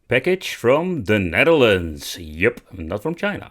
Package from the Netherlands. Yup, not from China.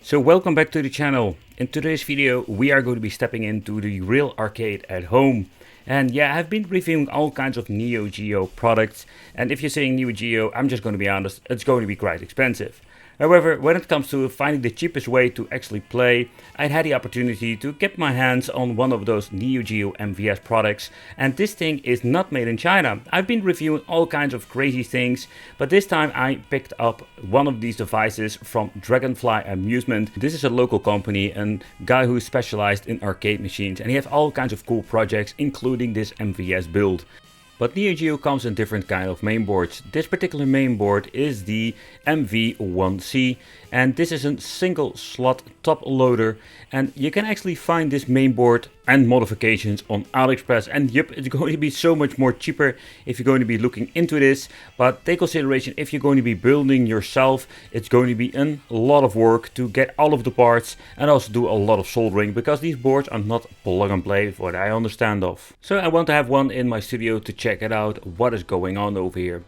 So welcome back to the channel. In today's video we are going to be stepping into the real arcade at home. And yeah, I've been reviewing all kinds of Neo Geo products, and if you're saying Neo Geo, I'm just going to be honest, it's going to be quite expensive. However, when it comes to finding the cheapest way to actually play, I had the opportunity to get my hands on one of those Neo Geo MVS products, and this thing is not made in China. I've been reviewing all kinds of crazy things, but this time I picked up one of these devices from Fly Amusement. This is a local company, a guy who is specialized in arcade machines, and he has all kinds of cool projects, including this MVS build. But Neo Geo comes in different kind of mainboards. This particular mainboard is the MV1C, and this is a single slot top loader, and you can actually find this mainboard and modifications on AliExpress, and yep, it's going to be so much more cheaper if you're going to be looking into this. But take consideration, if you're going to be building yourself, it's going to be a lot of work to get all of the parts and also do a lot of soldering, because these boards are not plug and play, for what I understand of. So I want to have one in my studio to check it out, what is going on over here.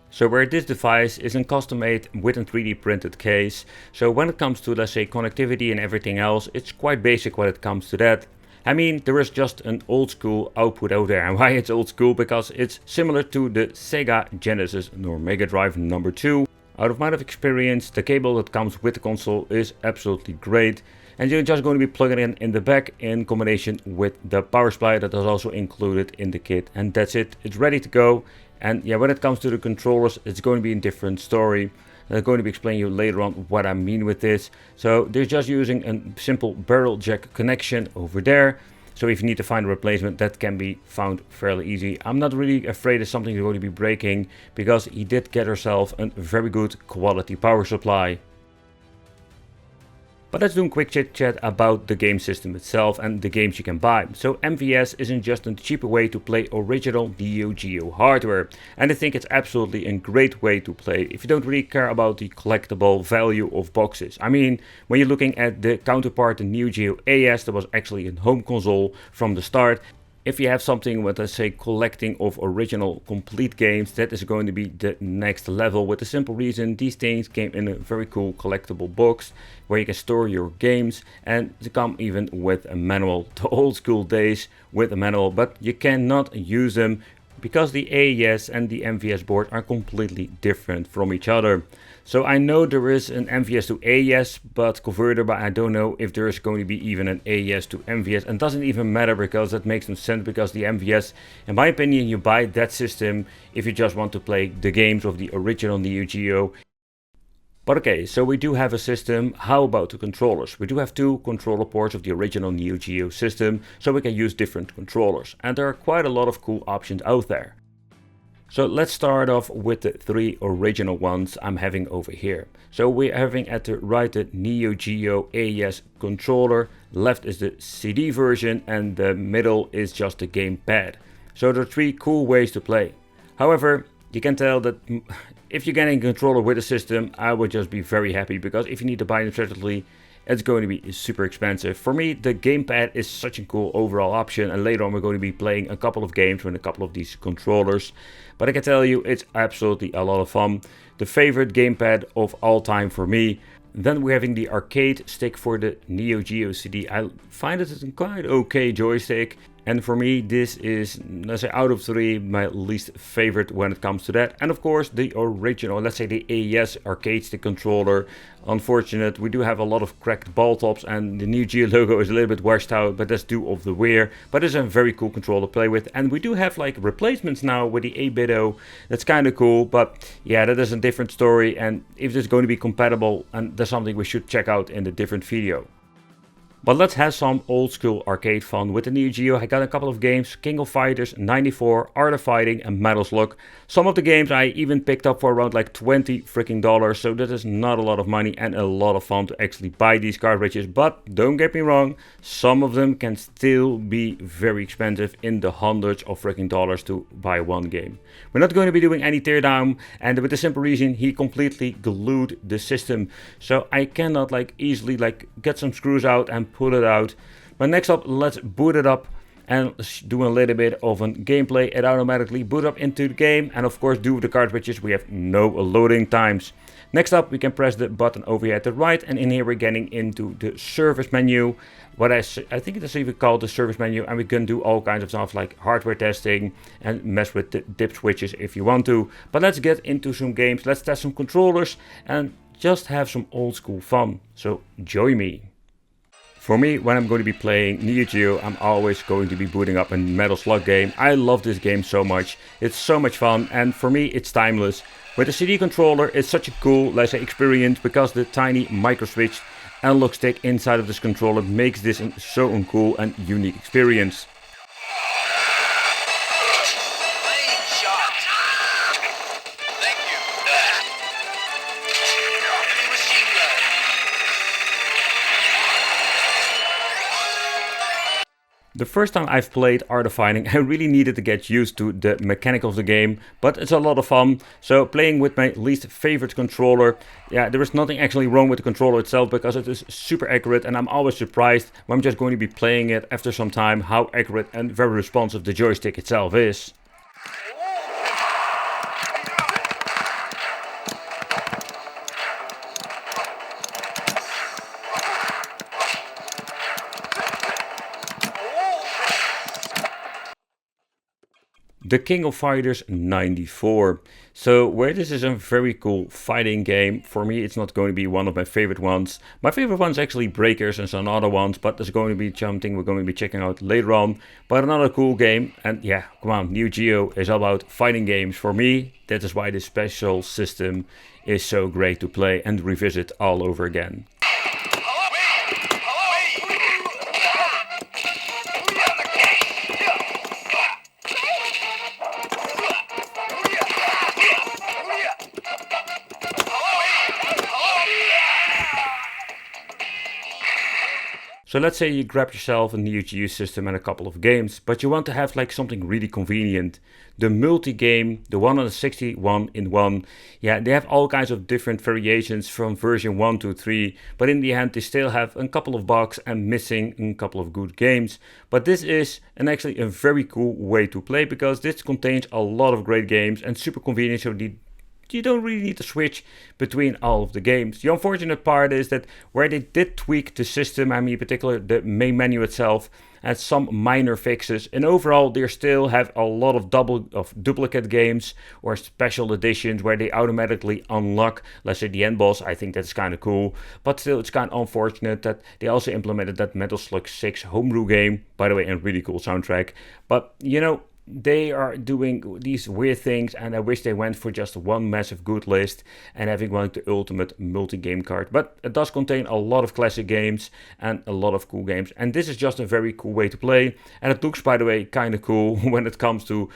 So where this device is custom made with a 3D printed case, so when it comes to, let's say, connectivity and everything else, it's quite basic when it comes to that. I mean, there is just an old school output out there, and why it's old school? Because it's similar to the Sega Genesis or Mega Drive number 2. Out of my experience, the cable that comes with the console is absolutely great, and you're just going to be plugging it in the back in combination with the power supply that is also included in the kit, and that's it. It's ready to go. And yeah, when it comes to the controllers, it's going to be a different story. I'm going to be explaining you later on what I mean with this. So they're just using a simple barrel jack connection over there. So if you need to find a replacement, that can be found fairly easy. I'm not really afraid of something you're going to be breaking, because he did get herself a very good quality power supply. But let's do a quick chit chat about the game system itself and the games you can buy. So MVS isn't just a cheaper way to play original Neo Geo hardware, and I think it's absolutely a great way to play if you don't really care about the collectible value of boxes. I mean, when you're looking at the counterpart, the Neo Geo AS, that was actually a home console from the start. If you have something with, let's say, collecting of original complete games, that is going to be the next level, with the simple reason these things came in a very cool collectible box where you can store your games, and they come even with a manual, the old school days with a manual, but you cannot use them because the AES and the MVS board are completely different from each other. So I know there is an MVS to AES but converter, but I don't know if there is going to be even an AES to MVS, and doesn't even matter because that makes no sense, because the MVS, in my opinion, you buy that system if you just want to play the games of the original Neo Geo. But okay, so we do have a system. How about the controllers? We do have two controller ports of the original Neo Geo system, so we can use different controllers, and there are quite a lot of cool options out there. So let's start off with the three original ones I'm having over here. So we're having at the right the Neo Geo AES controller, left is the CD version, and the middle is just the gamepad. So there are three cool ways to play. However, you can tell that if you're getting a controller with a system, I would just be very happy, because if you need to buy them separately, it's going to be super expensive. For me, the gamepad is such a cool overall option, and later on we're going to be playing a couple of games with a couple of these controllers. But I can tell you, it's absolutely a lot of fun. The favorite gamepad of all time for me. Then we're having the arcade stick for the Neo Geo CD. I find it a quite okay joystick. And for me, this is, let's say, out of three, my least favorite when it comes to that. And of course, the original, let's say the AES arcade stick controller. Unfortunate, we do have a lot of cracked ball tops, and the Neo Geo logo is a little bit washed out, but that's due of the wear. But it's a very cool controller to play with. And we do have like replacements now with the 8-bit-O. That's kind of cool, but yeah, that is a different story. And if it's going to be compatible, and that's something we should check out in a different video. But let's have some old school arcade fun with the Neo Geo. I got a couple of games: King of Fighters 94, Art of Fighting, and Metal Slug. Some of the games I even picked up for around like $20 freaking dollars, so that is not a lot of money and a lot of fun to actually buy these cartridges. But don't get me wrong, some of them can still be very expensive, in the hundreds of freaking dollars to buy one game. We're not going to be doing any teardown, and with the simple reason he completely glued the system, so I cannot like easily like get some screws out and pull it out. But next up, let's boot it up and do a little bit of a gameplay, it automatically boot up into the game, and of course due to the cartridges we have no loading times. Next up, we can press the button over here at the right, and in here we're getting into the service menu. What I think it is even called the service menu, and we can do all kinds of stuff like hardware testing and mess with the dip switches if you want to. But let's get into some games, let's test some controllers and just have some old school fun. So join me. For me, when I'm going to be playing Neo Geo, I'm always going to be booting up a Metal Slug game. I love this game so much, it's so much fun, and for me it's timeless. With the CD controller, it's such a cool, let's say, experience, because the tiny micro switch analog stick inside of this controller makes this so uncool and unique experience. The first time I've played Art of Fighting, I really needed to get used to the mechanic of the game, but it's a lot of fun. So playing with my least favorite controller, yeah, there is nothing actually wrong with the controller itself because it is super accurate, and I'm always surprised when I'm just going to be playing it after some time how accurate and very responsive the joystick itself is. The King of Fighters 94. So where this is a very cool fighting game, for me it's not going to be one of my favorite ones. My favorite one's actually Breakers and some other ones, but there's going to be something we're going to be checking out later on. But another cool game, and yeah, come on, Neo Geo is all about fighting games. For me, that is why this special system is so great to play and revisit all over again. So let's say you grab yourself a Neo Geo system and a couple of games, but you want to have like something really convenient. The multi-game, the 161 in one, yeah, they have all kinds of different variations from version 1 to 3, but in the end they still have a couple of bugs and missing a couple of good games. But this is actually a very cool way to play, because this contains a lot of great games and super convenient, so you don't really need to switch between all of the games. The unfortunate part is that where they did tweak the system, I mean in particular the main menu itself, had some minor fixes, and overall they still have a lot of duplicate games or special editions where they automatically unlock, let's say, the end boss. I think that's kind of cool, but still it's kind of unfortunate that they also implemented that Metal Slug 6 homebrew game, by the way, and really cool soundtrack. But you know, they are doing these weird things, and I wish they went for just one massive good list and having one the ultimate multi-game card. But it does contain a lot of classic games and a lot of cool games, and this is just a very cool way to play. And it looks, by the way, kind of cool when it comes to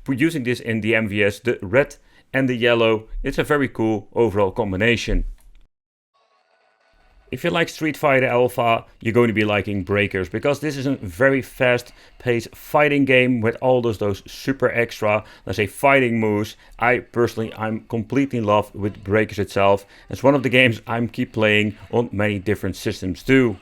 using this in the MVS. The red and the yellow, it's a very cool overall combination. If you like Street Fighter Alpha, you're going to be liking Breakers, because this is a very fast-paced fighting game with all those super extra, let's say, fighting moves. I'm completely in love with Breakers itself. It's one of the games I'm keep playing on many different systems too.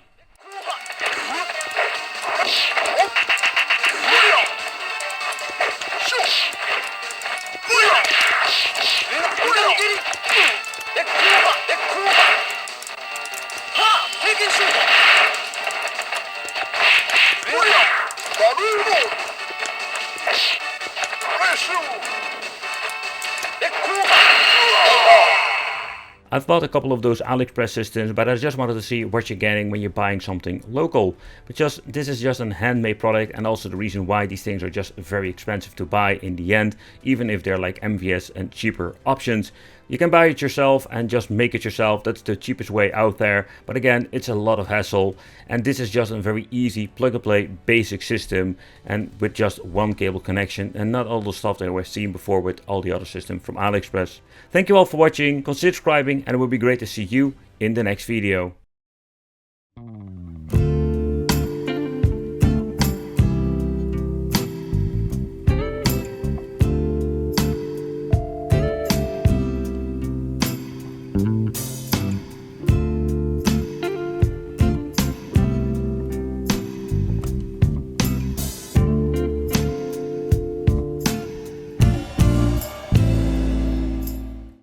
I've bought a couple of those AliExpress systems, but I just wanted to see what you're getting when you're buying something local. Because this is just a handmade product, and also the reason why these things are just very expensive to buy in the end, even if they're like MVS and cheaper options. You can buy it yourself and just make it yourself. That's the cheapest way out there. But again, it's a lot of hassle. And this is just a very easy plug and play basic system, and with just one cable connection, and not all the stuff that we've seen before with all the other systems from AliExpress. Thank you all for watching. Consider subscribing, and it would be great to see you in the next video.